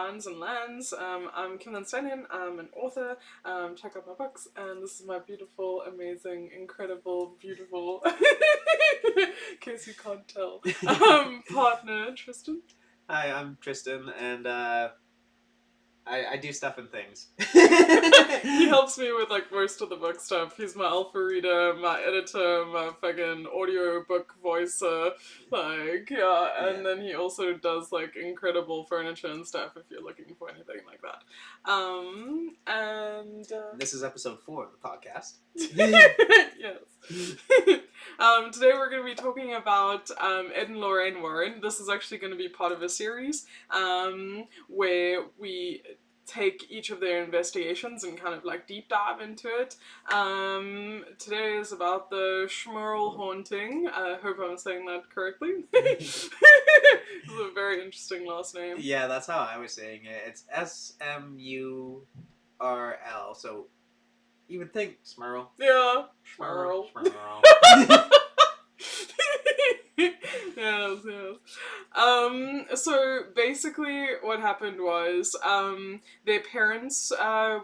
Lands and Lands. I'm Kim Stanion. I'm an author. Check out my books, and this is my beautiful, amazing, incredible, beautiful, in case you can't tell, partner, Tristan. Hi, I'm Tristan, and I do stuff and things. He helps me with like most of the book stuff. He's my alpha reader, my editor, my fucking audio book voicer, and then he also does like incredible furniture and stuff if you're looking for anything like that. This is episode 4 of the podcast. Yes. Today we're going to be talking about Ed and Lorraine Warren. This is actually going to be part of a series where we take each of their investigations and kind of like deep dive into it. Today is about the Smurl Haunting. I hope I'm saying that correctly. It's a very interesting last name. Yeah, that's how I was saying it. It's Smurl, so you would think Smurl. Yeah, Smurl. Yes. So basically what happened was their parents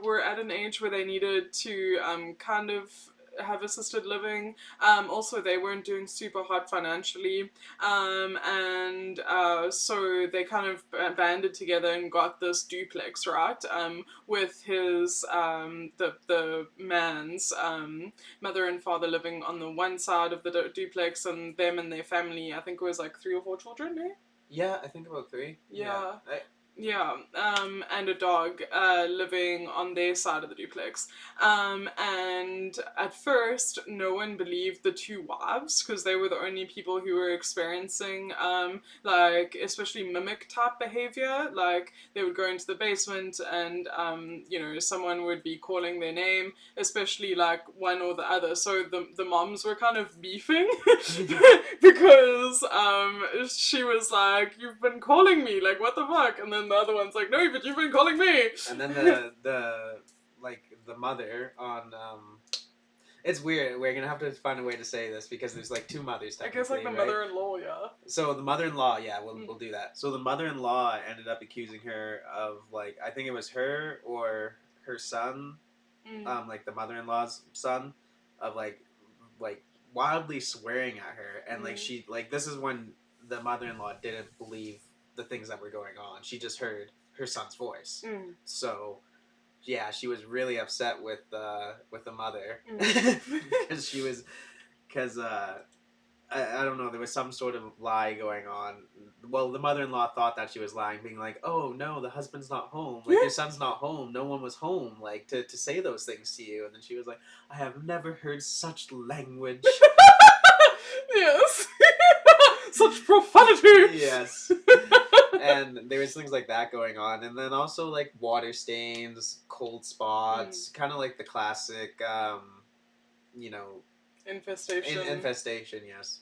were at an age where they needed to kind of have assisted living. Also, they weren't doing super hot financially. So they kind of banded together and got this duplex, right? With his, the man's mother and father living on the one side of the duplex, and them and their family, I think it was like 3 or 4 children, eh? Yeah, I think about 3. Yeah, and a dog living on their side of the duplex. And at first, no one believed the 2 wives because they were the only people who were experiencing, especially mimic type behavior. Like, they would go into the basement and, someone would be calling their name, especially like one or the other. So the moms were kind of beefing because she was like, "You've been calling me, like, what the fuck?" And then the other one's like, "No, but you've been calling me." And then the mother on it's weird. We're gonna have to find a way to say this because there's like 2 mothers. I guess like the right? mother-in-law, yeah. So the mother-in-law, yeah, we'll do that. So the mother-in-law ended up accusing her of like, I think it was her or her son, like the mother-in-law's son, of like wildly swearing at her, and like she like this is when the mother-in-law didn't believe the things that were going on. She just heard her son's voice. So yeah, she was really upset with the mother because I don't know, there was some sort of lie going on. Well, the mother-in-law thought that she was lying, being like, "Oh no, the husband's not home, like your son's not home, no one was home, like to say those things to you." And then she was like, "I have never heard such language." Yes. Such profanity. Yes. And there was things like that going on, and then also like water stains, cold spots, kind of like the classic, infestation. Infestation, yes.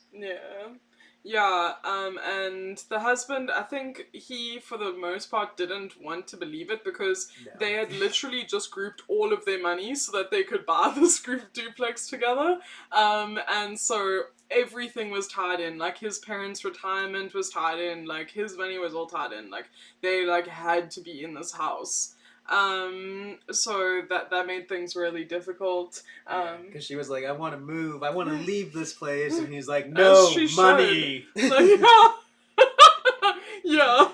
Yeah, and the husband, I think he, for the most part, didn't want to believe it because they had literally just grouped all of their money so that they could buy this group duplex together. And so everything was tied in. Like, his parents' retirement was tied in. Like, his money was all tied in. Like, they, like, had to be in this house. So that made things really difficult. Because she was like, "I want to move. I want to leave this place," and he's like, "No, money." Like, yeah.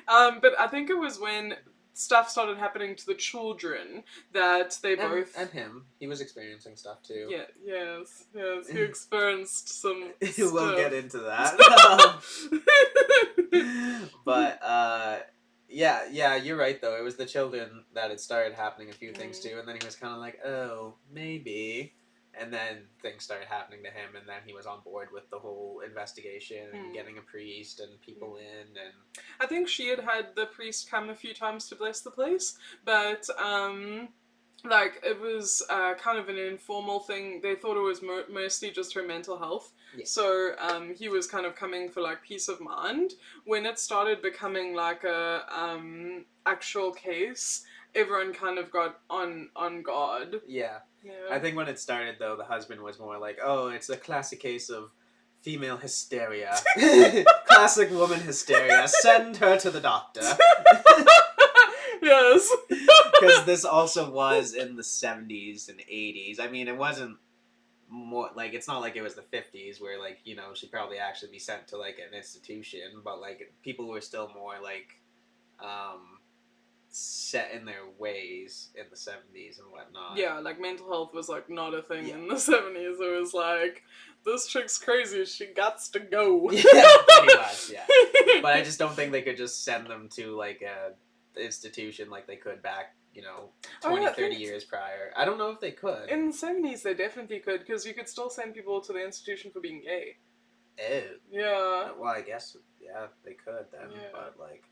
But I think it was when stuff started happening to the children that they both and him. He was experiencing stuff too. Yeah. Yes. He experienced some. We'll get into that. But yeah, you're right though. It was the children that it started happening a few things to, and then he was kind of like, "Oh, maybe," and then things started happening to him, and then he was on board with the whole investigation and getting a priest and people in, and I think she had the priest come a few times to bless the place, but like, it was kind of an informal thing. They thought it was mostly just her mental health. Yeah. So he was kind of coming for like peace of mind. When it started becoming like a actual case, everyone kind of got on guard. Yeah. I think when it started though, the husband was more like, "Oh, it's a classic case of female hysteria. Classic woman hysteria. Send her to the doctor." Yes. Because this also was in the 70s and 80s. I mean, it wasn't more like it's not like it was the 50s where like she'd probably actually be sent to like an institution, but like people were still more like um set in their ways in the 70s and whatnot. Yeah, like mental health was like not a thing Yeah. in the 70s. It was like, this chick's crazy, she gots to go. Yeah, pretty much, yeah. But I just don't think they could just send them to like a institution like they could back 20, yeah, 30 years prior. I don't know if they could. In the 70s, they definitely could, because you could still send people to the institution for being gay. Ew. Yeah. Well, I guess, yeah, they could then, Yeah. but like,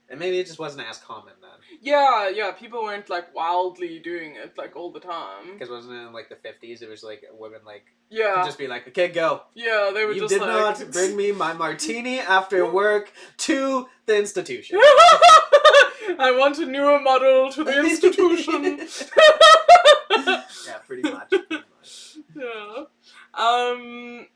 and maybe it just wasn't as common then. Yeah, people weren't like wildly doing it like all the time. Because wasn't it in like the 50s? It was like women like Yeah. could just be like, okay, go. Yeah, they would You just did like... not bring me my martini after work to the institution. I want a newer model to the institution. Yeah, pretty much. Yeah.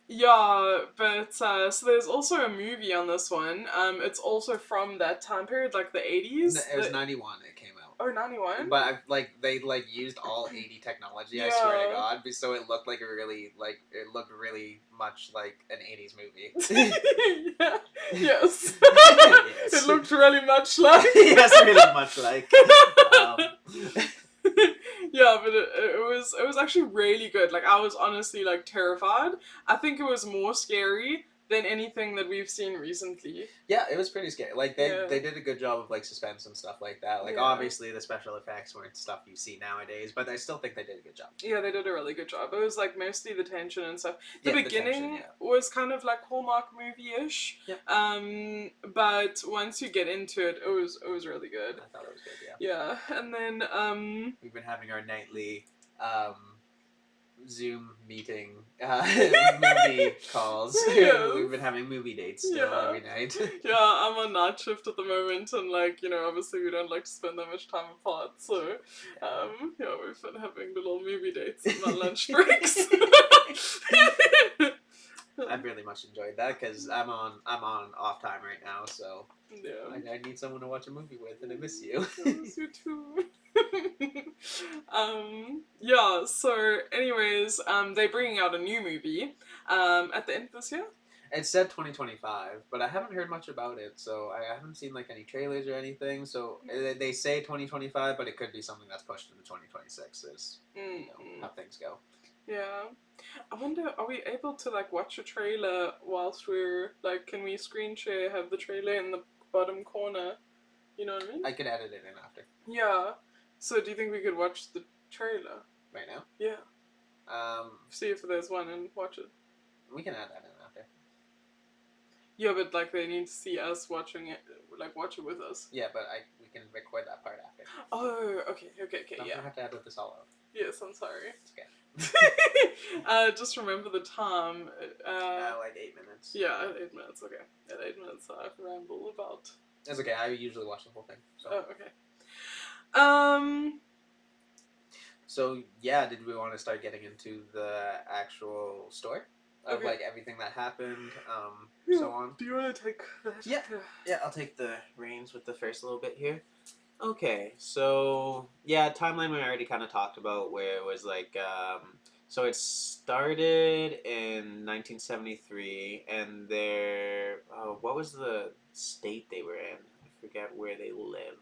Yeah, but so there's also a movie on this one. It's also from that time period, like the 80s. It was 91 it came out. Oh, 91? But they like used all 80 technology, Yeah. I swear to God, so it looked like it looked really much like an 80s movie. Yeah. Yes. Yes. It looked really much like. Yes, really much like. Yeah, but it was actually really good. Like I was honestly like terrified. I think it was more scary than anything that we've seen recently. Yeah, it was pretty scary. Like they Yeah. did a good job of like suspense and stuff like that. Like Yeah. obviously the special effects weren't stuff you see nowadays, but I still think they did a good job. Yeah, they did a really good job. It was like mostly the tension and stuff. The Yeah, beginning tension, yeah. was kind of like Hallmark movie-ish. Yeah. But once you get into it, it was really good. I thought it was good, yeah. Yeah, and then we've been having our nightly Zoom meeting movie calls. Yes. We've been having movie dates still every night. Yeah, I'm on night shift at the moment, and like obviously we don't like to spend that much time apart. So, yeah, we've been having little movie dates in my lunch breaks. I've really much enjoyed that because I'm on off time right now, so yeah, I need someone to watch a movie with, and I miss you. I miss you too. Yeah, so anyways, they're bringing out a new movie at the end of this year. It said 2025, but I haven't heard much about it, so I haven't seen like any trailers or anything. So they say 2025, but it could be something that's pushed into 2026. Is how things go. Yeah, I wonder, are we able to like watch a trailer whilst we're like, can we screen share, have the trailer in the bottom corner? You know what I mean? I could edit it in after. Yeah. So do you think we could watch the trailer right now? Yeah. See if there's one and watch it. We can add that in after. Yeah, but like they need to see us watching it, like watch it with us. Yeah, but we can record that part after. Oh, okay, Don't yeah. have to edit this all out. Yes, I'm sorry. It's okay. Just remember the time. Like 8 minutes. Yeah, 8 minutes. Okay, at 8 minutes I've rambled about. It's okay. I usually watch the whole thing. So. Oh, okay. So yeah, did we want to start getting into the actual story of like everything that happened, so on? Do you want to take that? Yeah, I'll take the reins with the first little bit here. Okay, so yeah, timeline we already kind of talked about, where it was like, so it started in 1973, and what was the state they were in? I forget where they lived.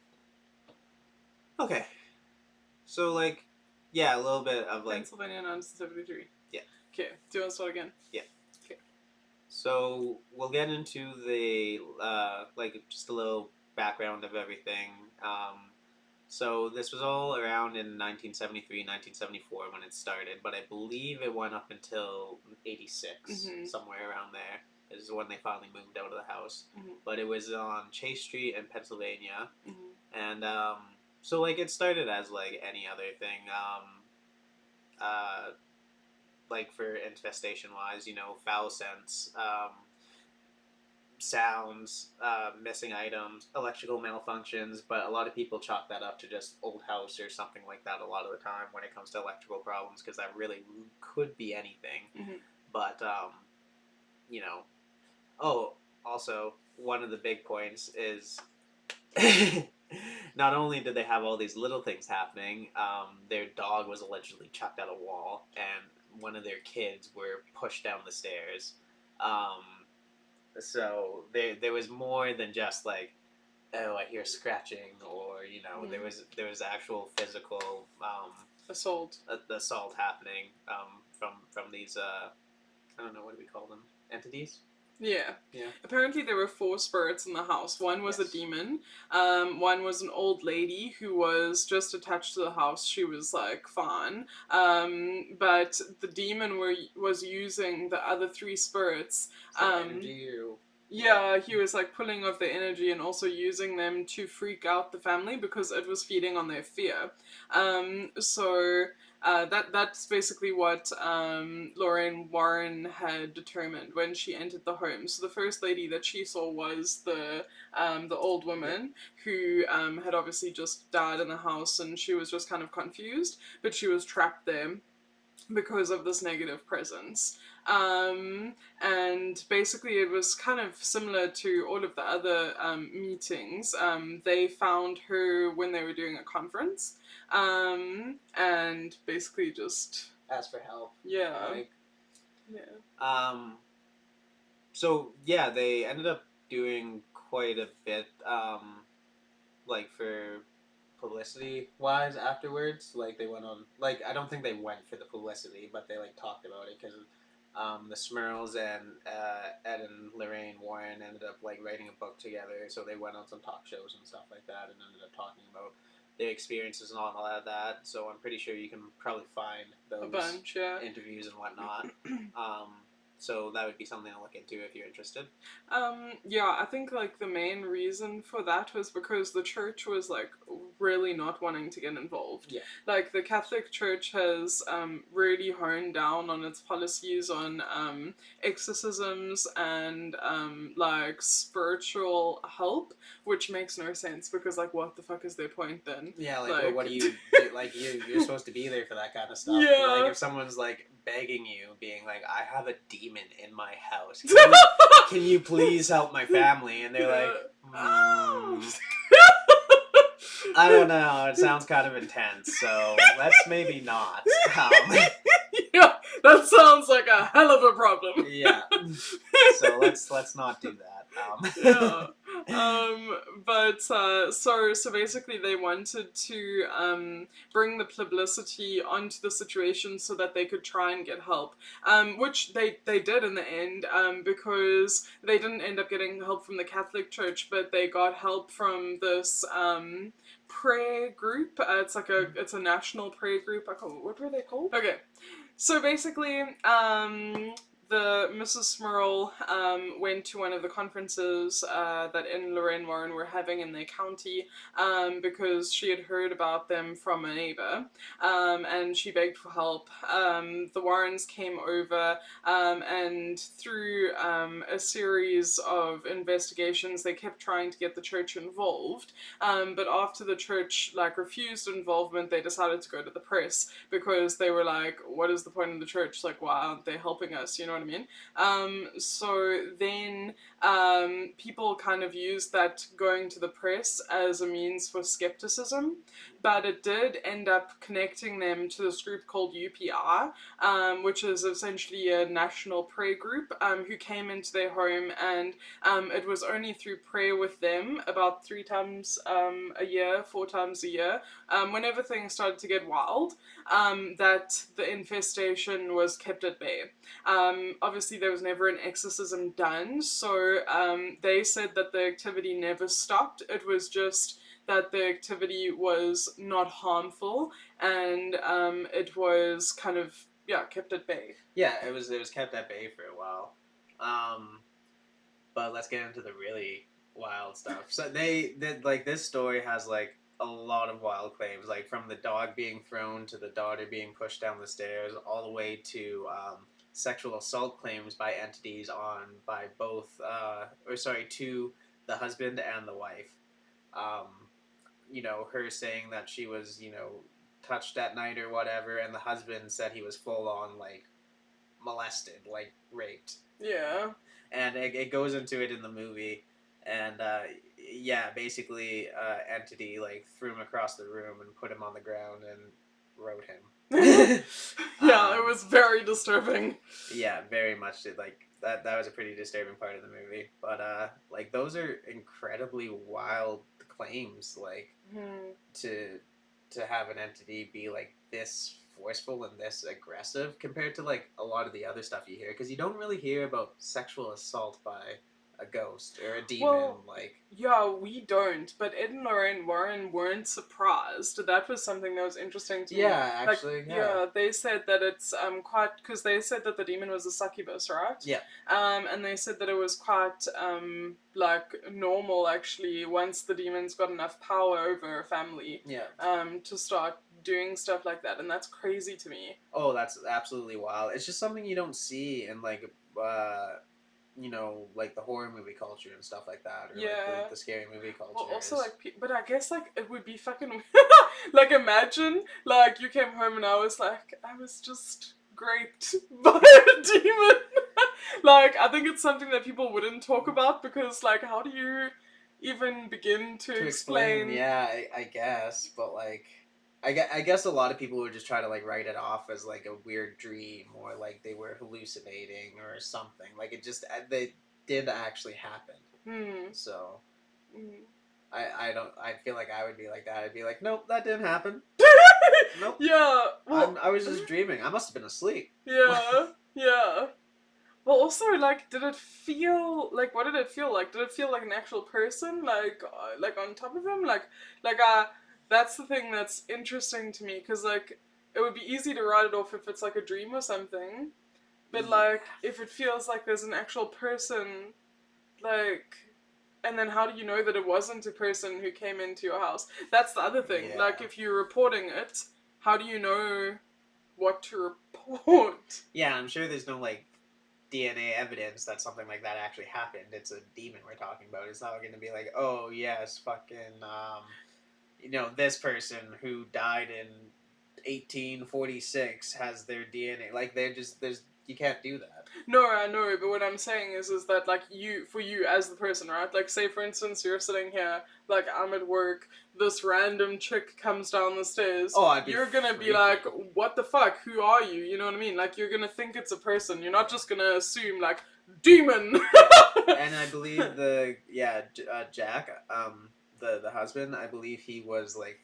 Okay, so like, yeah, a little bit of like Pennsylvania, 1973. Yeah. Okay, do you want to start again? Yeah. Okay. So we'll get into the like just a little background of everything. So this was all around in 1973, 1974 when it started, but I believe it went up until 86, somewhere around there. Is when they finally moved out of the house. But it was on Chase Street in Pennsylvania, and so like it started as like any other thing, like for infestation wise, foul scents, sounds, missing items, electrical malfunctions, but a lot of people chalk that up to just old house or something like that a lot of the time when it comes to electrical problems, because that really could be anything. But oh, also one of the big points is not only did they have all these little things happening, their dog was allegedly chucked out a wall, and one of their kids were pushed down the stairs. Um, so there was more than just like, oh, I hear scratching, or there was actual physical assault happening from these I don't know, what do we call them, entities. Yeah. Yeah. Apparently, there were 4 spirits in the house. One was a Yes. demon. One was an old lady who was just attached to the house. She was like fine. But the demon was using the other 3 spirits. Energy or Yeah, he was like pulling off their energy and also using them to freak out the family because it was feeding on their fear. That's basically what Lorraine Warren had determined when she entered the home. So the first lady that she saw was the old woman who had obviously just died in the house, and she was just kind of confused, but she was trapped there because of this negative presence. And basically, it was kind of similar to all of the other meetings. They found her when they were doing a conference, and basically just ask for help. Yeah. Like, yeah. So yeah, they ended up doing quite a bit, like for publicity wise afterwards. Like they went on, like I don't think they went for the publicity, but they like talked about it because the Smurls and Ed and Lorraine Warren ended up like writing a book together. So they went on some talk shows and stuff like that, and ended up talking about their experiences and all of that. So I'm pretty sure you can probably find those A bunch, yeah. interviews and whatnot. So that would be something to look into if you're interested. Yeah, I think like the main reason for that was because the church was like really not wanting to get involved. Yeah. Like the Catholic Church has really honed down on its policies on exorcisms and like spiritual help, which makes no sense because like what the fuck is their point then? Yeah, like what do you do? Like you're supposed to be there for that kind of stuff. Yeah. Like if someone's like begging you, being like, I have a demon in my house. Can you please help my family? And they're like, I don't know. It sounds kind of intense, so let's maybe not. Yeah, that sounds like a hell of a problem. Yeah. So let's not do that. Yeah. So basically they wanted to bring the publicity onto the situation so that they could try and get help, which they did in the end, because they didn't end up getting help from the Catholic Church, but they got help from this prayer group. It's a national prayer group. What were they called? Okay. So basically, the Mrs. Smurl went to one of the conferences that Ed and Lorraine Warren were having in their county, because she had heard about them from a neighbor, and she begged for help. The Warrens came over, and through a series of investigations, they kept trying to get the church involved. But after the church refused involvement, they decided to go to the press because they were like, "What is the point of the church? Like, why aren't they helping us?" You know what I mean? So then people kind of used that going to the press as a means for skepticism, but it did end up connecting them to this group called UPR, which is essentially a national prayer group, who came into their home, and it was only through prayer with them about 3 times a year, 4 times a year, whenever things started to get wild, that the infestation was kept at bay. Obviously, there was never an exorcism done, so they said that the activity never stopped. It was just that the activity was not harmful, and it was kind of kept at bay. Yeah, it was kept at bay for a while. But let's get into the really wild stuff. So they like this story has like a lot of wild claims, like from the dog being thrown to the daughter being pushed down the stairs, all the way to sexual assault claims by entities by both to the husband and the wife. Her saying that she was touched at night or whatever, and the husband said he was full on like molested, like raped. Yeah. And it goes into it in the movie, and yeah, basically, entity like threw him across the room and put him on the ground and wrote him. Yeah, it um, was very disturbing. yeah, very much did like that. That was a pretty disturbing part of the movie. But like those are incredibly wild claims. Like Hmm. to have an entity be like this forceful and this aggressive compared to like a lot of the other stuff you hear, because you don't really hear about sexual assault by a ghost or a demon. Well, Like yeah, we don't, but Ed and Lorraine Warren weren't surprised. That was something that was interesting to me. yeah, Like, actually, yeah, yeah, they said that it's quite because they said that the demon was a succubus, right? yeah, And they said that it was quite like normal actually once the demons got enough power over a family yeah. to start doing stuff like that, and that's crazy to me. Oh, that's absolutely wild. It's just something you don't see in like uh like the horror movie culture and stuff like that, or like Yeah. the scary movie Well, culture also is. like, but I guess like it would be fucking like imagine like you came home and I was just raped by a demon. Like I think it's something that people wouldn't talk about because like how do you even begin to To explain, explain? yeah, I guess, but like, I guess a lot of people would just try to like write it off as like a weird dream, or like they were hallucinating or something. Like it just they did actually happen. Hmm. So Hmm. I don't I feel like I would be like that. I'd be like, nope, that didn't happen. Nope, Yeah. Well. I was just dreaming. I must have been asleep. Yeah. Yeah. Well, also, like, did it feel like what did it feel like? Did it feel like an actual person, like on top of him, like that's the thing that's interesting to me, because like it would be easy to write it off if it's like a dream or something, but Yeah. like if it feels like there's an actual person, like, and then how do you know that it wasn't a person who came into your house? That's the other thing. Yeah. Like, if you're reporting it, how do you know what to report? Yeah, I'm sure there's no like DNA evidence that something like that actually happened. It's a demon we're talking about. It's not going to be like, oh yes, fucking, this person who died in 1846 has their DNA. Like they're just there's you can't do that. No, I know, but what I'm saying is that like for you as the person, right? Like, say for instance, you're sitting here, like I'm at work, this random chick comes down the stairs. Oh, I'd be You're gonna be freaking. like, "What the fuck? Who are you?" You know what I mean? Like, you're gonna think it's a person. You're not just gonna assume like demon. Yeah, and I believe Jack, the husband, I believe he was like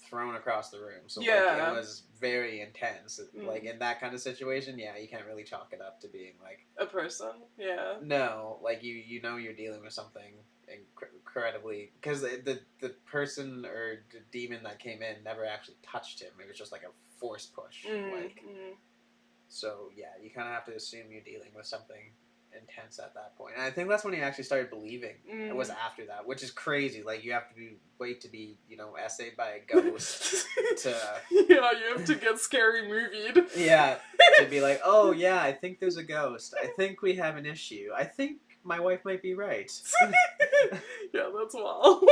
thrown across the room. So like it Yeah. was very intense. Like Mm. in that kind of situation, yeah, you can't really chalk it up to being like A person. Yeah. no, like you know you're dealing with something incredibly, because the person or the demon that came in never actually touched him. It was just like a force push, like. Mm. So yeah, you kind of have to assume you're dealing with something intense at that point. And I think that's when he actually started believing. It was Mm. after that, which is crazy. Like you have to wait to be essayed by a ghost to Yeah, you have to get scary movied. yeah, to be like, oh yeah, I think there's a ghost. I think we have an issue. I think my wife might be right. Yeah, that's wild.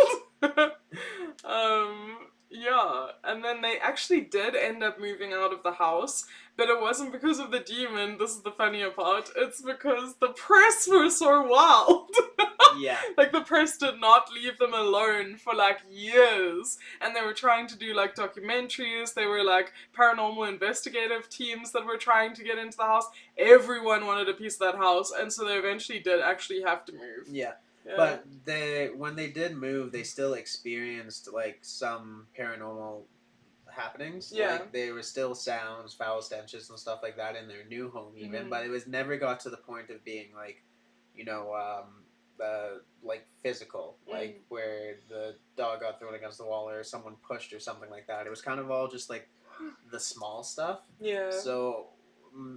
Yeah, and then they actually did end up moving out of the house, but it wasn't because of the demon. This is the funnier part. It's because the press were so wild. Yeah. Like, the press did not leave them alone for like years, and they were trying to do like documentaries. They were like paranormal investigative teams that were trying to get into the house. Everyone wanted a piece of that house, and so they eventually did actually have to move. Yeah. Yeah. But when they did move, they still experienced like some paranormal happenings. Yeah. Like there were still sounds, foul stenches, and stuff like that in their new home, even. But it was never got to the point of being like, like physical, like where the dog got thrown against the wall or someone pushed or something like that. It was kind of all just like the small stuff. Yeah. So,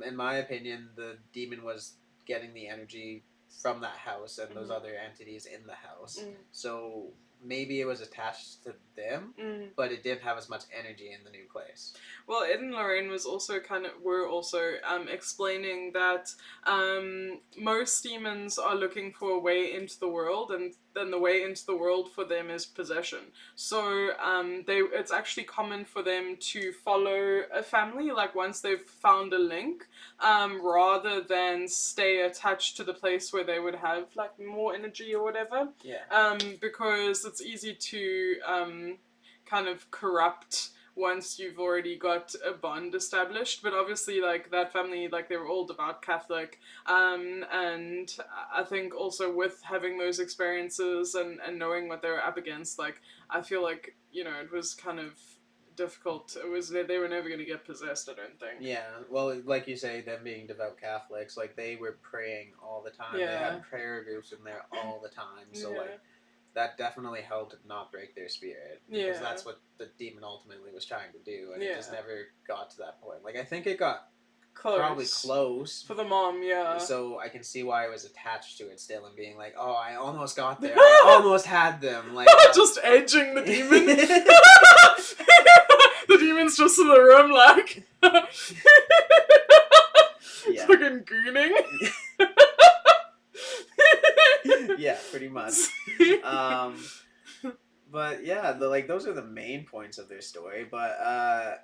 in my opinion, the demon was getting the energy from that house and those other entities in the house. So maybe it was attached to them, but it didn't have as much energy in the new place. Well, Ed and Lorraine were also explaining that most demons are looking for a way into the world, and then the way into the world for them is possession. So it's actually common for them to follow a family, like once they've found a link, rather than stay attached to the place where they would have like more energy or whatever. Yeah. Because it's easy to kind of corrupt once you've already got a bond established. But obviously, like that family, like they were all devout Catholic, and I think also with having those experiences and knowing what they were up against, like I feel like it was kind of difficult. It was they were never going to get possessed. I don't think. Yeah, well, like you say, them being devout Catholics, like they were praying all the time. They Yeah. had prayer groups in there all the time. So Yeah. like that definitely helped not break their spirit, because Yeah. that's what the demon ultimately was trying to do, and Yeah. it just never got to that point. Like I think it got Close. probably close For the mom, yeah. So I can see why I was attached to it still, and being like, oh, I almost got there. I almost had them. Like just edging the demon. The demon's just in the room, like yeah. fucking gooning. Yeah, pretty much. But yeah, those are the main points of their story. But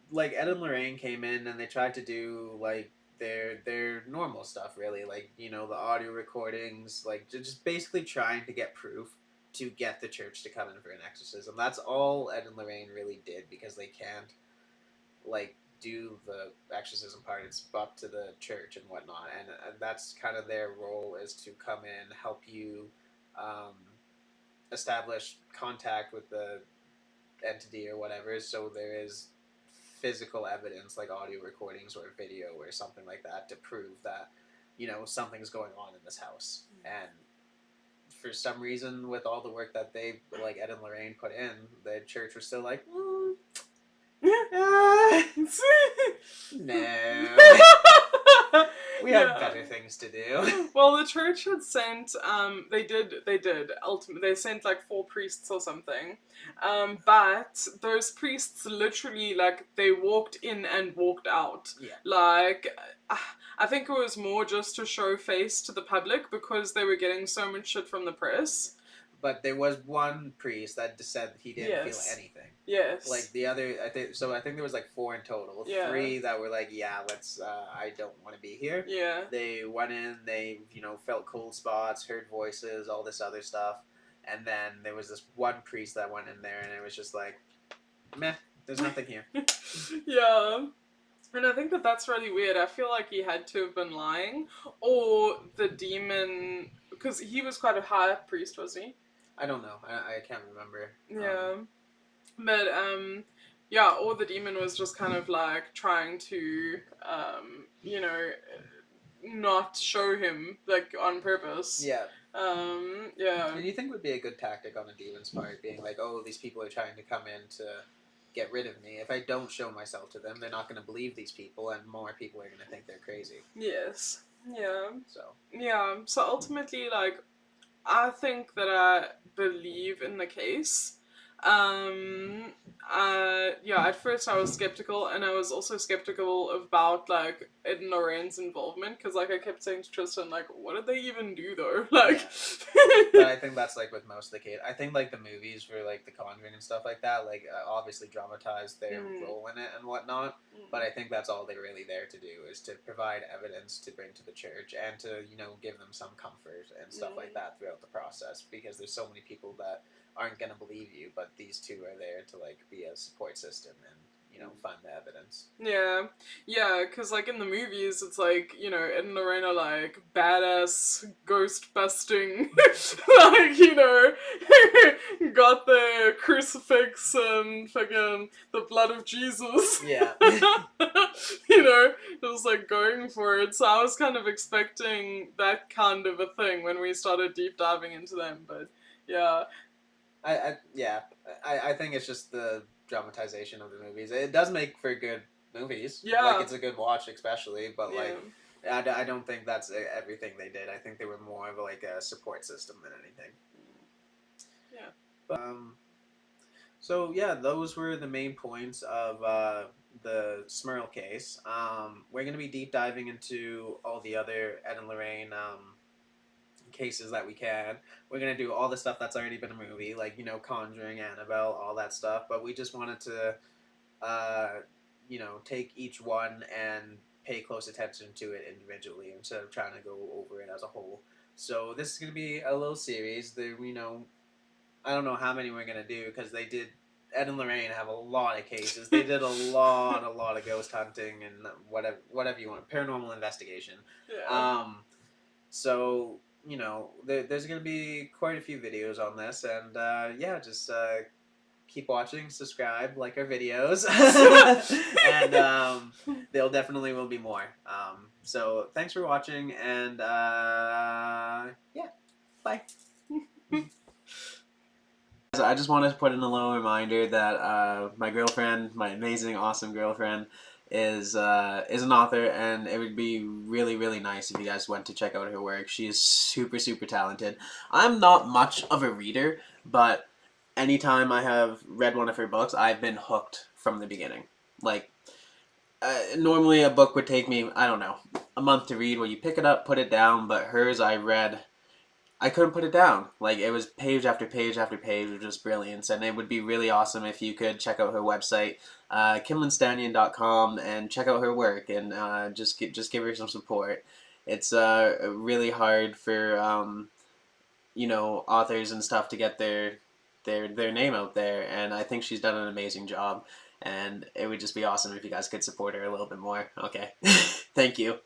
like Ed and Lorraine came in and they tried to do like their normal stuff, really, like the audio recordings, like just basically trying to get proof to get the church to come in for an exorcism. That's all Ed and Lorraine really did, because they can't like do the exorcism part. It's up to the church and whatnot, and that's kind of their role, is to come in, help you um, establish contact with the entity or whatever, so there is physical evidence like audio recordings or video or something like that to prove that something's going on in this house. And for some reason, with all the work that they, like Ed and Lorraine, put in, the church was still like, no. We have better things to do. Well, the church had sent, ultimately, they sent like 4 priests or something. But those priests literally, like, they walked in and walked out. Yeah. Like, I think it was more just to show face to the public because they were getting so much shit from the press. But there was one priest that said he didn't feel anything. Yes. Like the other, I think there was like 4 in total. Yeah. 3 that were like, yeah, let's. I don't want to be here. Yeah. They went in. They felt cold spots, heard voices, all this other stuff, and then there was this one priest that went in there, and it was just like, meh. There's nothing here. Yeah. And I think that's really weird. I feel like he had to have been lying, or the demon, because he was quite a high priest, was he? I don't know. I can't remember. Yeah. But, yeah, or the demon was just kind of like trying to, not show him, like, on purpose. Yeah. Yeah. And you think would be a good tactic on a demon's part, being like, oh, these people are trying to come in to get rid of me. If I don't show myself to them, they're not going to believe these people, and more people are going to think they're crazy. Yes. Yeah. So. Yeah. So ultimately, like, I think that I believe in the case. At first I was skeptical, and I was also skeptical about, like, Ed and Lorraine's involvement, because, like, I kept saying to Tristan, like, what did they even do, though? Like... Yeah. But I think that's, like, with most of the kids. I think, like, the movies for, like, the Conjuring and stuff like that, like, obviously dramatized their role in it and whatnot, but I think that's all they're really there to do, is to provide evidence to bring to the church, and to, give them some comfort and stuff like that throughout the process, because there's so many people that aren't going to believe you, but these two are there to, like, be a support system and, find the evidence. Yeah, because, like, in the movies, it's like, Ed and Lorraine are, like, badass, ghost-busting, like, got the crucifix and fucking the blood of Jesus. Yeah. Just, like, going for it. So I was kind of expecting that kind of a thing when we started deep diving into them, but, yeah. I think it's just the dramatization of the movies. It does make for good movies. Yeah. Like, it's a good watch, especially, but, like, I don't think that's everything they did. I think they were more of, like, a support system than anything. Yeah. But, so, yeah, those were the main points of the Smurl case. We're going to be deep diving into all the other Ed and Lorraine cases that we can. We're gonna do all the stuff that's already been a movie, like Conjuring, Annabelle, all that stuff. But we just wanted to, uh, take each one and pay close attention to it individually instead of trying to go over it as a whole. So this is gonna be a little series. I don't know how many we're gonna do because they did. Ed and Lorraine have a lot of cases. They did a lot of ghost hunting and whatever you want, paranormal investigation. Yeah. So there's gonna be quite a few videos on this, and yeah, just keep watching, subscribe, like our videos, and there definitely will be more. So thanks for watching, and yeah, bye. So I just wanted to put in a little reminder that my girlfriend, my amazing, awesome girlfriend, is an author, and it would be really, really nice if you guys went to check out her work. She is super, super talented. I'm not much of a reader, but anytime I have read one of her books, I've been hooked from the beginning. Like, normally a book would take me, I don't know, a month to read, where you pick it up, put it down, but hers I couldn't put it down. Like, it was page after page after page of just brilliance, and it would be really awesome if you could check out her website, kimlinstanion.com, and check out her work, and just give her some support. It's really hard for authors and stuff to get their name out there, and I think she's done an amazing job. And it would just be awesome if you guys could support her a little bit more. Okay, thank you.